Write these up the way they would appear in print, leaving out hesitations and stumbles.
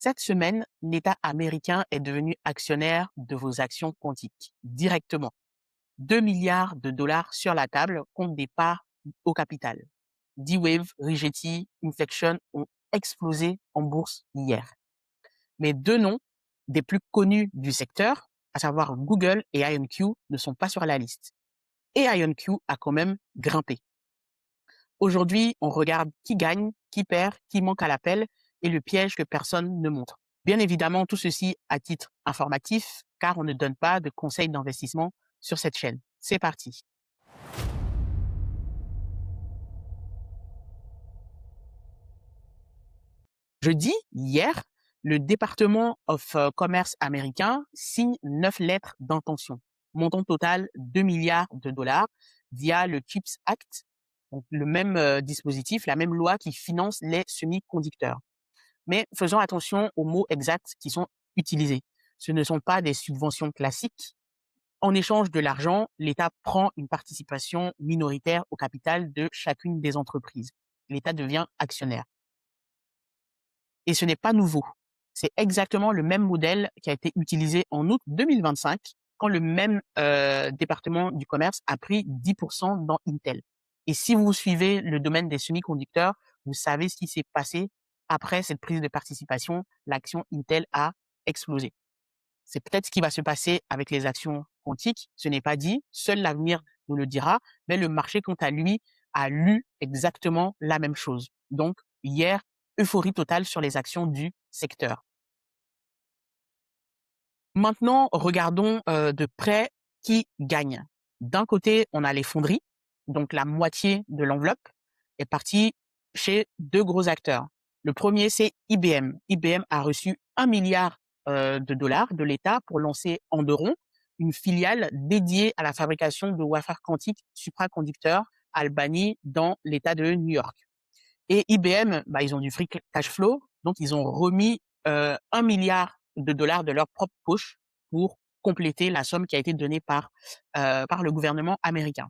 Cette semaine, l'État américain est devenu actionnaire de vos actions quantiques, directement. 2 milliards de dollars sur la table contre des parts au capital. D-Wave, Rigetti, Inflection ont explosé en bourse hier. Mais deux noms des plus connus du secteur, à savoir Google et IonQ, ne sont pas sur la liste. Et IonQ a quand même grimpé. Aujourd'hui, on regarde qui gagne, qui perd, qui manque à l'appel et le piège que personne ne montre. Bien évidemment, tout ceci à titre informatif, car on ne donne pas de conseils d'investissement sur cette chaîne. C'est parti. Jeudi, hier, le département of Commerce américain signe 9 lettres d'intention, montant total 2 milliards de dollars via le CHIPS Act, donc le même dispositif, la même loi qui finance les semi-conducteurs. Mais faisons attention aux mots exacts qui sont utilisés. Ce ne sont pas des subventions classiques. En échange de l'argent, l'État prend une participation minoritaire au capital de chacune des entreprises. L'État devient actionnaire. Et ce n'est pas nouveau. C'est exactement le même modèle qui a été utilisé en août 2025 quand le même département du commerce a pris 10% dans Intel. Et si vous suivez le domaine des semi-conducteurs, vous savez ce qui s'est passé après cette prise de participation. L'action Intel a explosé. C'est peut-être ce qui va se passer avec les actions quantiques. Ce n'est pas dit. Seul l'avenir nous le dira. Mais le marché, quant à lui, a lu exactement la même chose. Donc, hier, euphorie totale sur les actions du secteur. Maintenant, regardons de près qui gagne. D'un côté, on a les fonderies, donc la moitié de l'enveloppe est partie chez deux gros acteurs. Le premier, c'est IBM. IBM a reçu 1 milliard de dollars de l'État pour lancer Anderon, une filiale dédiée à la fabrication de wafers quantiques supraconducteurs à Albany dans l'État de New York. Et IBM, ils ont du free cash flow, donc ils ont remis 1 milliard de dollars de leur propre poche pour compléter la somme qui a été donnée par le gouvernement américain.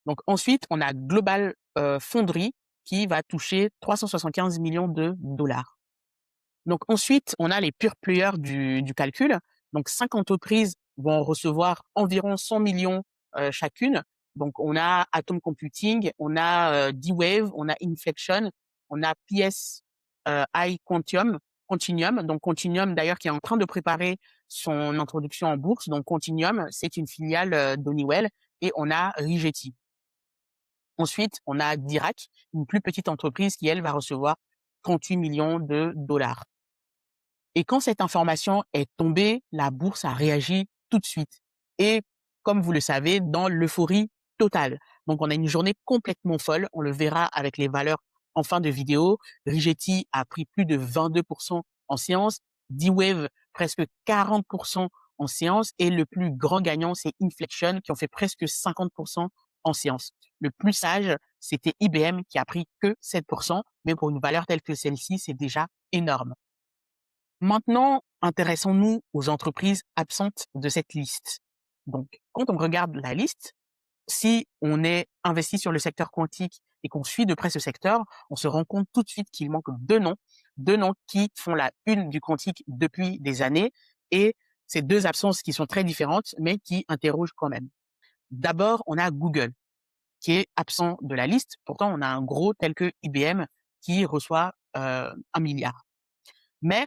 Donc ensuite, on a Global Foundry qui va toucher 375 millions de dollars. Donc ensuite, on a les pure players du calcul. Donc 5 entreprises vont recevoir environ 100 millions chacune. Donc on a Atom Computing, on a D-Wave, on a Inflection, on a PSI Continuum. Donc Continuum d'ailleurs qui est en train de préparer son introduction en bourse. Donc Continuum, c'est une filiale d'Honeywell et on a Rigetti. Ensuite, on a Dirac, une plus petite entreprise qui elle va recevoir 38 millions de dollars. Et quand cette information est tombée, la bourse a réagi tout de suite. Et comme vous le savez, dans l'euphorie totale. Donc, on a une journée complètement folle. On le verra avec les valeurs en fin de vidéo. Rigetti a pris plus de 22% en séance. D-Wave, presque 40% en séance. Et le plus grand gagnant, c'est Inflection, qui ont fait presque 50% en séance. Le plus sage, c'était IBM, qui a pris que 7%. Mais pour une valeur telle que celle-ci, c'est déjà énorme. Maintenant, intéressons-nous aux entreprises absentes de cette liste. Donc, quand on regarde la liste, si on est investi sur le secteur quantique et qu'on suit de près ce secteur, on se rend compte tout de suite qu'il manque deux noms qui font la une du quantique depuis des années, et ces deux absences qui sont très différentes, mais qui interrogent quand même. D'abord, on a Google, qui est absent de la liste. Pourtant, on a un gros tel que IBM qui reçoit 1 milliard. Mais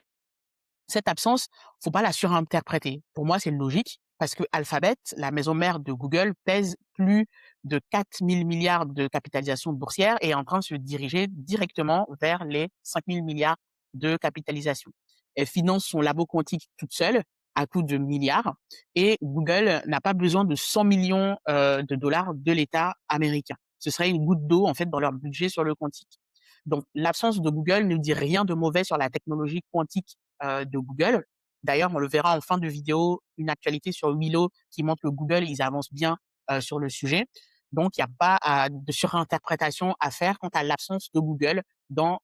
cette absence, faut pas la surinterpréter. Pour moi, c'est logique parce que Alphabet, la maison mère de Google, pèse plus de 4 000 milliards de capitalisation boursière et est en train de se diriger directement vers les 5 000 milliards de capitalisation. Elle finance son labo quantique toute seule à coût de milliards et Google n'a pas besoin de 100 millions de dollars de l'État américain. Ce serait une goutte d'eau en fait dans leur budget sur le quantique. Donc l'absence de Google ne dit rien de mauvais sur la technologie quantique de Google. D'ailleurs, on le verra en fin de vidéo, une actualité sur Willow qui montre que Google, ils avancent bien sur le sujet. Donc, il n'y a pas de surinterprétation à faire quant à l'absence de Google dans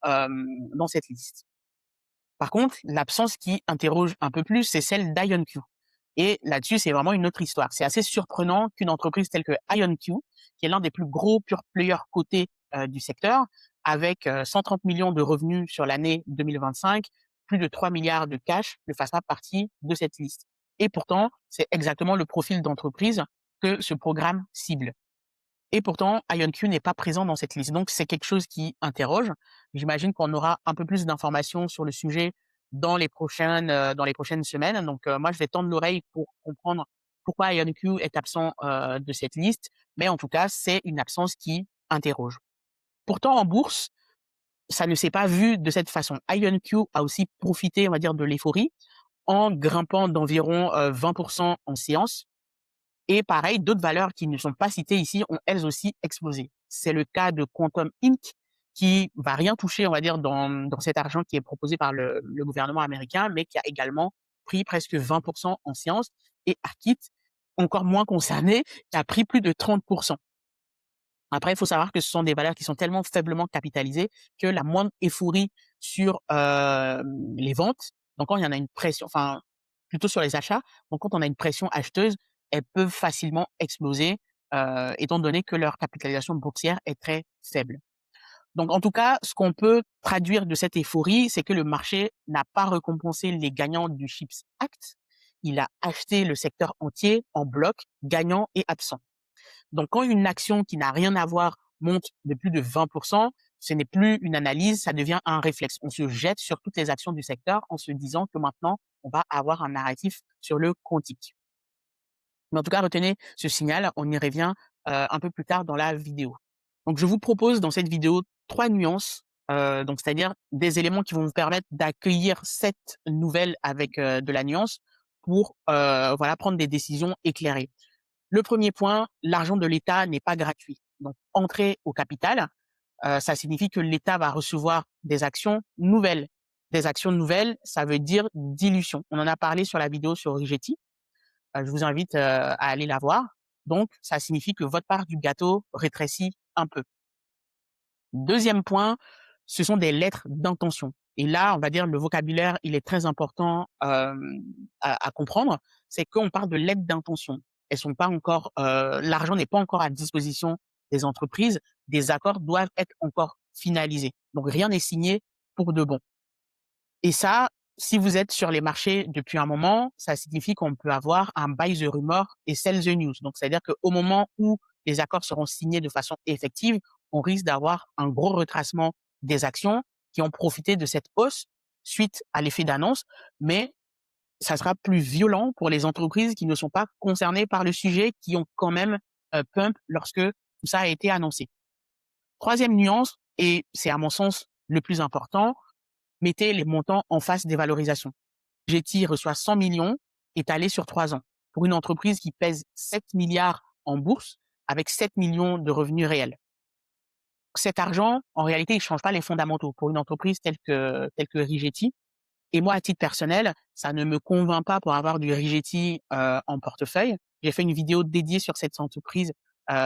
cette liste. Par contre, l'absence qui interroge un peu plus, c'est celle d'IonQ. Et là-dessus, c'est vraiment une autre histoire. C'est assez surprenant qu'une entreprise telle que IonQ, qui est l'un des plus gros pure players cotés du secteur, avec 130 millions de revenus sur l'année 2025, plus de 3 milliards de cash ne fasse pas partie de cette liste. Et pourtant, c'est exactement le profil d'entreprise que ce programme cible. Et pourtant, IonQ n'est pas présent dans cette liste. Donc, c'est quelque chose qui interroge. J'imagine qu'on aura un peu plus d'informations sur le sujet dans les prochaines semaines. Donc, moi, je vais tendre l'oreille pour comprendre pourquoi IonQ est absent de cette liste. Mais en tout cas, c'est une absence qui interroge. Pourtant, en bourse, ça ne s'est pas vu de cette façon. IonQ a aussi profité, on va dire, de l'euphorie en grimpant d'environ 20% en séance. Et pareil, d'autres valeurs qui ne sont pas citées ici ont elles aussi explosé. C'est le cas de Quantum Inc. qui va rien toucher, on va dire, dans cet argent qui est proposé par le gouvernement américain, mais qui a également pris presque 20% en séance. Et Arkit, encore moins concerné, qui a pris plus de 30%. Après, il faut savoir que ce sont des valeurs qui sont tellement faiblement capitalisées que la moindre euphorie sur les ventes, donc quand il y en a une pression, enfin plutôt sur les achats, donc quand on a une pression acheteuse, elles peuvent facilement exploser, étant donné que leur capitalisation boursière est très faible. Donc en tout cas, ce qu'on peut traduire de cette euphorie, c'est que le marché n'a pas récompensé les gagnants du Chips Act. Il a acheté le secteur entier en bloc, gagnant et absent. Donc, quand une action qui n'a rien à voir monte de plus de 20%, ce n'est plus une analyse, ça devient un réflexe. On se jette sur toutes les actions du secteur en se disant que maintenant, on va avoir un narratif sur le quantique. Mais en tout cas, retenez ce signal, on y revient un peu plus tard dans la vidéo. Donc, je vous propose dans cette vidéo 3 nuances, donc c'est-à-dire des éléments qui vont vous permettre d'accueillir cette nouvelle avec de la nuance pour voilà, prendre des décisions éclairées. Le premier point, l'argent de l'État n'est pas gratuit. Donc, entrer au capital, ça signifie que l'État va recevoir des actions nouvelles. Des actions nouvelles, ça veut dire dilution. On en a parlé sur la vidéo sur Rigetti. Je vous invite à aller la voir. Donc, ça signifie que votre part du gâteau rétrécit un peu. Deuxième point, ce sont des lettres d'intention. Et là, on va dire le vocabulaire, il est très important à comprendre. C'est qu'on parle de lettres d'intention. Elles sont pas encore, l'argent n'est pas encore à disposition des entreprises. Des accords doivent être encore finalisés. Donc rien n'est signé pour de bon. Et ça, si vous êtes sur les marchés depuis un moment, ça signifie qu'on peut avoir un buy the rumor et sell the news. Donc, c'est-à-dire qu'au moment où les accords seront signés de façon effective, on risque d'avoir un gros retracement des actions qui ont profité de cette hausse suite à l'effet d'annonce, mais ça sera plus violent pour les entreprises qui ne sont pas concernées par le sujet, qui ont quand même pump lorsque tout ça a été annoncé. Troisième nuance, et c'est à mon sens le plus important, mettez les montants en face des valorisations. Getty reçoit 100 millions étalés sur 3 ans pour une entreprise qui pèse 7 milliards en bourse avec 7 millions de revenus réels. Cet argent, en réalité, il change pas les fondamentaux pour une entreprise telle que Rigetti. Et moi, à titre personnel, ça ne me convainc pas pour avoir du Rigetti en portefeuille. J'ai fait une vidéo dédiée sur cette entreprise.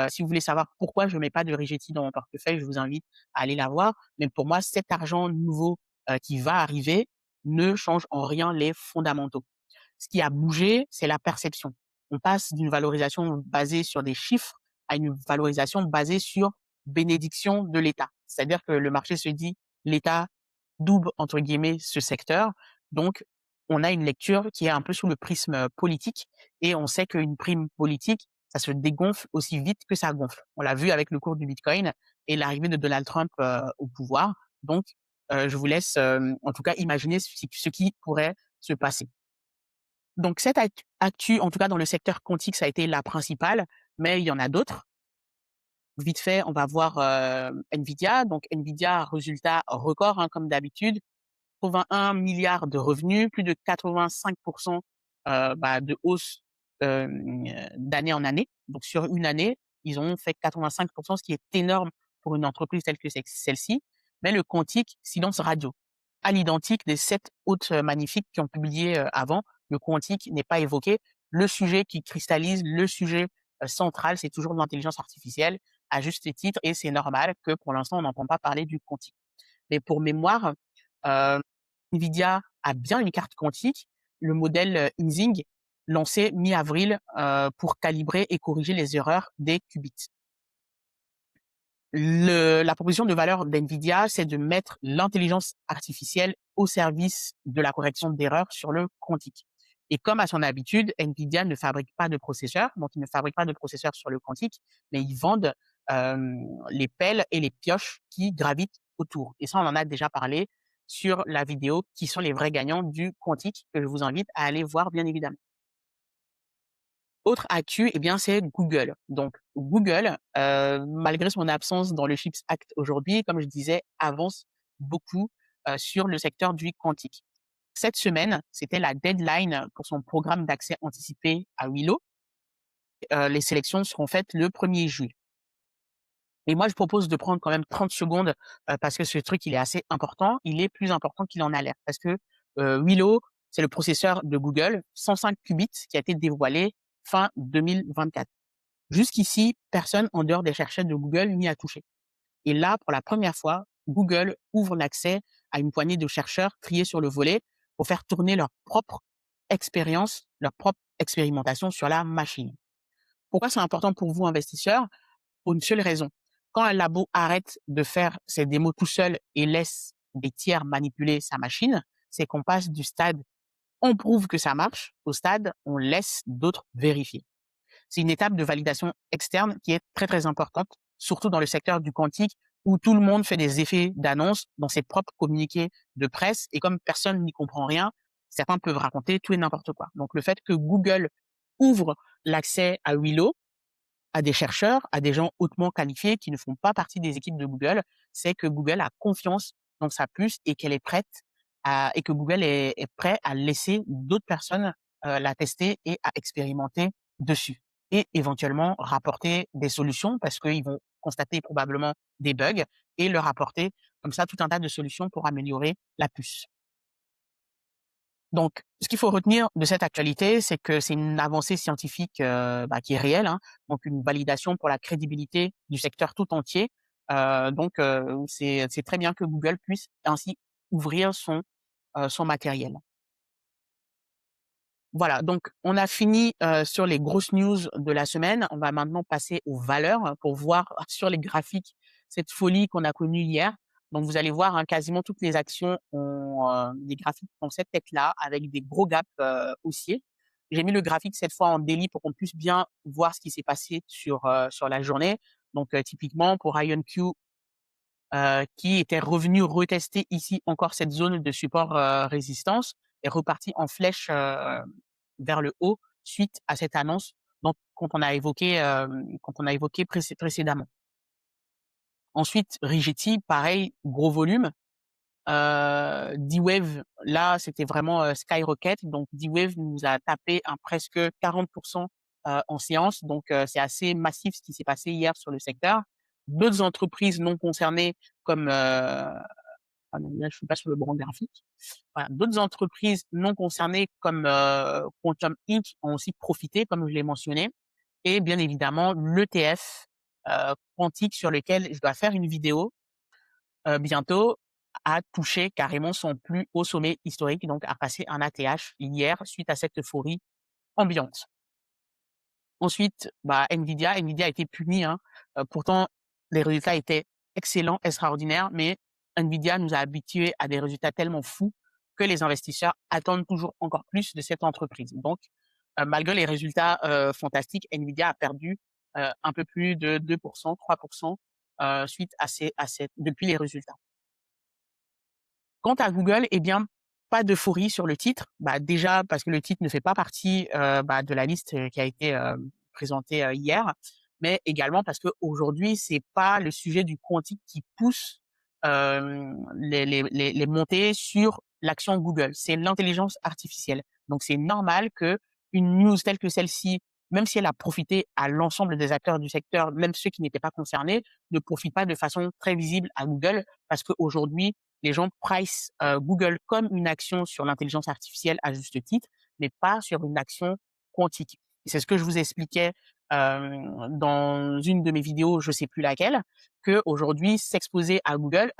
Si vous voulez savoir pourquoi je mets pas de Rigetti dans mon portefeuille, je vous invite à aller la voir. Mais pour moi, cet argent nouveau qui va arriver ne change en rien les fondamentaux. Ce qui a bougé, c'est la perception. On passe d'une valorisation basée sur des chiffres à une valorisation basée sur bénédiction de l'État. C'est-à-dire que le marché se dit l'État double entre guillemets ce secteur. Donc, on a une lecture qui est un peu sous le prisme politique et on sait qu'une prime politique, ça se dégonfle aussi vite que ça gonfle. On l'a vu avec le cours du Bitcoin et l'arrivée de Donald Trump au pouvoir. Donc, je vous laisse en tout cas imaginer ce qui pourrait se passer. Donc cette actu, en tout cas dans le secteur quantique, ça a été la principale, mais il y en a d'autres. Vite fait, on va voir Nvidia. Donc Nvidia, résultat record hein, comme d'habitude, 81 milliards de revenus, plus de 85% de hausse d'année en année. Donc sur une année, ils ont fait 85%, ce qui est énorme pour une entreprise telle que celle-ci. Mais le quantique, silence radio. À l'identique des 7 autres magnifiques qui ont publié avant, le quantique n'est pas évoqué. Le sujet qui cristallise, le sujet central, c'est toujours l'intelligence artificielle, à juste titre, et c'est normal que pour l'instant, on n'entend pas parler du quantique. Mais pour mémoire, Nvidia a bien une carte quantique, le modèle Inzing, lancé mi-avril pour calibrer et corriger les erreurs des qubits. La proposition de valeur d'NVIDIA, c'est de mettre l'intelligence artificielle au service de la correction d'erreurs sur le quantique. Et comme à son habitude, NVIDIA ne fabrique pas de processeurs, donc ils ne fabriquent pas de processeurs sur le quantique, mais ils vendent les pelles et les pioches qui gravitent autour. Et ça, on en a déjà parlé sur la vidéo qui sont les vrais gagnants du quantique, que je vous invite à aller voir, bien évidemment. Autre actu, eh bien, c'est Google. Donc Google, malgré son absence dans le CHIPS Act aujourd'hui, comme je disais, avance beaucoup, sur le secteur du quantique. Cette semaine, c'était la deadline pour son programme d'accès anticipé à Willow. Les sélections seront faites le 1er juillet. Et moi, je propose de prendre quand même 30 secondes, parce que ce truc, il est assez important. Il est plus important qu'il en a l'air parce que, Willow, c'est le processeur de Google, 105 qubits, qui a été dévoilé fin 2024. Jusqu'ici, personne en dehors des chercheurs de Google n'y a touché. Et là, pour la première fois, Google ouvre l'accès à une poignée de chercheurs triés sur le volet pour faire tourner leur propre expérience, leur propre expérimentation sur la machine. Pourquoi c'est important pour vous, investisseurs? Pour une seule raison. Quand un labo arrête de faire ses démos tout seul et laisse des tiers manipuler sa machine, c'est qu'on passe du stade on prouve que ça marche au stade on laisse d'autres vérifier. C'est une étape de validation externe qui est très très importante, surtout dans le secteur du quantique où tout le monde fait des effets d'annonce dans ses propres communiqués de presse et comme personne n'y comprend rien, certains peuvent raconter tout et n'importe quoi. Donc le fait que Google ouvre l'accès à Willow à des chercheurs, à des gens hautement qualifiés qui ne font pas partie des équipes de Google, c'est que Google a confiance dans sa puce et qu'elle est prête et que Google est prêt à laisser d'autres personnes la tester et à expérimenter dessus et éventuellement rapporter des solutions parce qu'ils vont constater probablement des bugs et leur apporter comme ça tout un tas de solutions pour améliorer la puce. Donc, ce qu'il faut retenir de cette actualité, c'est que c'est une avancée scientifique qui est réelle, hein, donc une validation pour la crédibilité du secteur tout entier. C'est très bien que Google puisse ainsi ouvrir son matériel. Voilà, donc on a fini sur les grosses news de la semaine. On va maintenant passer aux valeurs pour voir sur les graphiques cette folie qu'on a connue hier. Donc vous allez voir, hein, quasiment toutes les actions ont des graphiques qui ont cette tête-là avec des gros gaps haussiers. J'ai mis le graphique cette fois en daily pour qu'on puisse bien voir ce qui s'est passé sur la journée. Donc typiquement pour IonQ qui était revenu retester ici encore cette zone de support résistance est reparti en flèche vers le haut suite à cette annonce donc quand on a évoqué précédemment. Ensuite, Rigetti, pareil, gros volume. D-Wave, là, c'était vraiment skyrocket. Donc D-Wave nous a tapé un presque 40% en séance. Donc c'est assez massif ce qui s'est passé hier sur le secteur. D'autres entreprises non concernées comme ah non, là je suis pas sur le bon graphique. Voilà, d'autres entreprises non concernées comme Quantum Inc. ont aussi profité, comme je l'ai mentionné, et bien évidemment l'ETF quantique sur lequel je dois faire une vidéo bientôt a touché carrément son plus haut sommet historique, donc a passé un ATH hier suite à cette euphorie ambiante. Ensuite, Nvidia a été puni, hein. Pourtant, les résultats étaient excellents, extraordinaires, mais Nvidia nous a habitués à des résultats tellement fous que les investisseurs attendent toujours encore plus de cette entreprise. Donc, malgré les résultats fantastiques, Nvidia a perdu un peu plus de 2%, 3% suite depuis les résultats. Quant à Google, eh bien, pas d'euphorie sur le titre. Déjà parce que le titre ne fait pas partie de la liste qui a été présentée hier, mais également parce qu'aujourd'hui, c'est pas le sujet du quantique qui pousse les montées sur l'action Google. C'est l'intelligence artificielle. Donc, c'est normal que une news telle que celle-ci, même si elle a profité à l'ensemble des acteurs du secteur, même ceux qui n'étaient pas concernés, ne profite pas de façon très visible à Google parce qu'aujourd'hui, les gens price Google comme une action sur l'intelligence artificielle à juste titre, mais pas sur une action quantique. Et c'est ce que je vous expliquais dans une de mes vidéos, je sais plus laquelle, que aujourd'hui s'exposer à Google,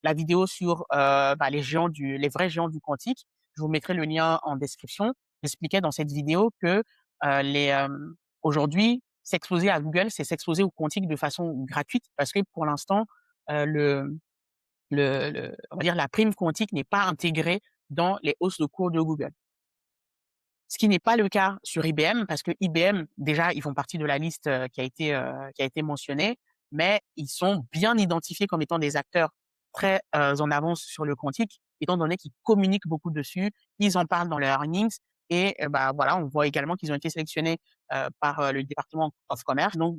la vidéo sur les vrais géants du quantique, je vous mettrai le lien en description. J'expliquais dans cette vidéo que aujourd'hui s'exposer à Google, c'est s'exposer au quantique de façon gratuite parce que pour l'instant, on va dire la prime quantique n'est pas intégrée dans les hausses de cours de Google. Ce qui n'est pas le cas sur IBM parce que IBM, déjà, ils font partie de la liste, qui a été mentionnée, mais ils sont bien identifiés comme étant des acteurs très, en avance sur le quantique, étant donné qu'ils communiquent beaucoup dessus, ils en parlent dans leurs earnings et bah, voilà, on voit également qu'ils ont été sélectionnés, par, le département of commerce. Donc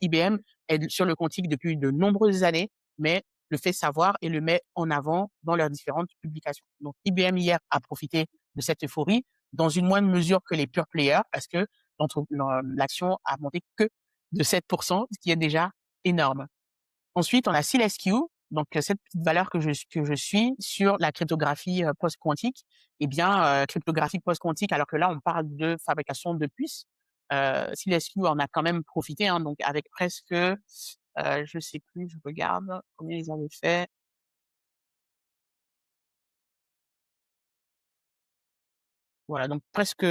IBM est sur le quantique depuis de nombreuses années, mais le fait savoir et le met en avant dans leurs différentes publications. Donc IBM hier a profité de cette euphorie dans une moindre mesure que les pure players parce que l'action a monté que de 7%, ce qui est déjà énorme. Ensuite, on a SealSQ, donc cette petite valeur que je suis sur la cryptographie post-quantique. Eh bien, cryptographie post-quantique, alors que là, on parle de fabrication de puces. SealSQ en a quand même profité, hein, donc avec presque, je sais plus, je regarde combien ils avaient fait. Voilà, donc presque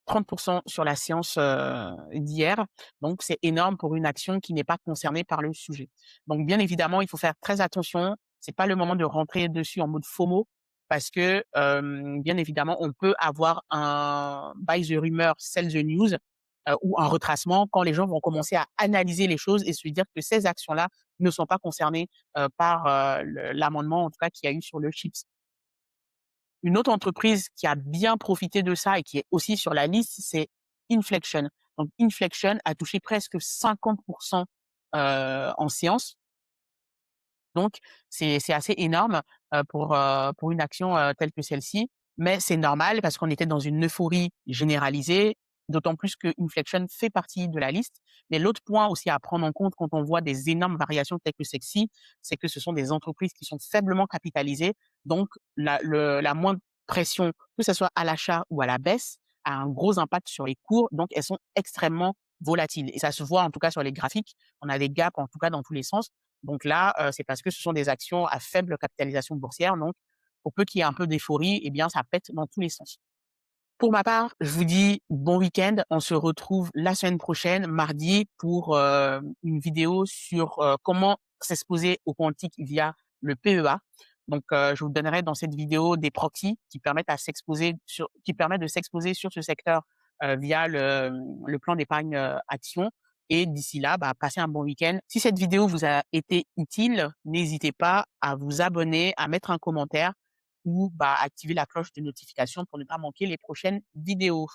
30% sur la séance, d'hier. Donc c'est énorme pour une action qui n'est pas concernée par le sujet. Donc bien évidemment, il faut faire très attention. C'est pas le moment de rentrer dessus en mode FOMO parce que, bien évidemment, on peut avoir un buy the rumor, sell the news, ou un retracement quand les gens vont commencer à analyser les choses et se dire que ces actions-là ne sont pas concernées, par, l'amendement, en tout cas, qu'il y a eu sur le chips. Une autre entreprise qui a bien profité de ça et qui est aussi sur la liste, c'est Inflection. Donc Inflection a touché presque 50%, en séance. Donc c'est assez énorme, pour une action, telle que celle-ci. Mais c'est normal parce qu'on était dans une euphorie généralisée, d'autant plus que Inflection fait partie de la liste. Mais l'autre point aussi à prendre en compte quand on voit des énormes variations telles que celle-ci, c'est que ce sont des entreprises qui sont faiblement capitalisées. Donc la moindre pression, que ce soit à l'achat ou à la baisse, a un gros impact sur les cours. Donc elles sont extrêmement volatiles et ça se voit en tout cas sur les graphiques. On a des gaps en tout cas dans tous les sens. Donc là, c'est parce que ce sont des actions à faible capitalisation boursière, donc pour peu qu'il y ait un peu d'euphorie, eh bien ça pète dans tous les sens. Pour ma part, je vous dis bon week-end. On se retrouve la semaine prochaine, mardi, pour, une vidéo sur, comment s'exposer au quantique via le PEA. Donc, je vous donnerai dans cette vidéo des proxys qui permettent de s'exposer sur ce secteur, via le plan d'épargne, action et d'ici là, bah, passez un bon week-end. Si cette vidéo vous a été utile, n'hésitez pas à vous abonner, à mettre un commentaire ou bah, activer la cloche de notification pour ne pas manquer les prochaines vidéos.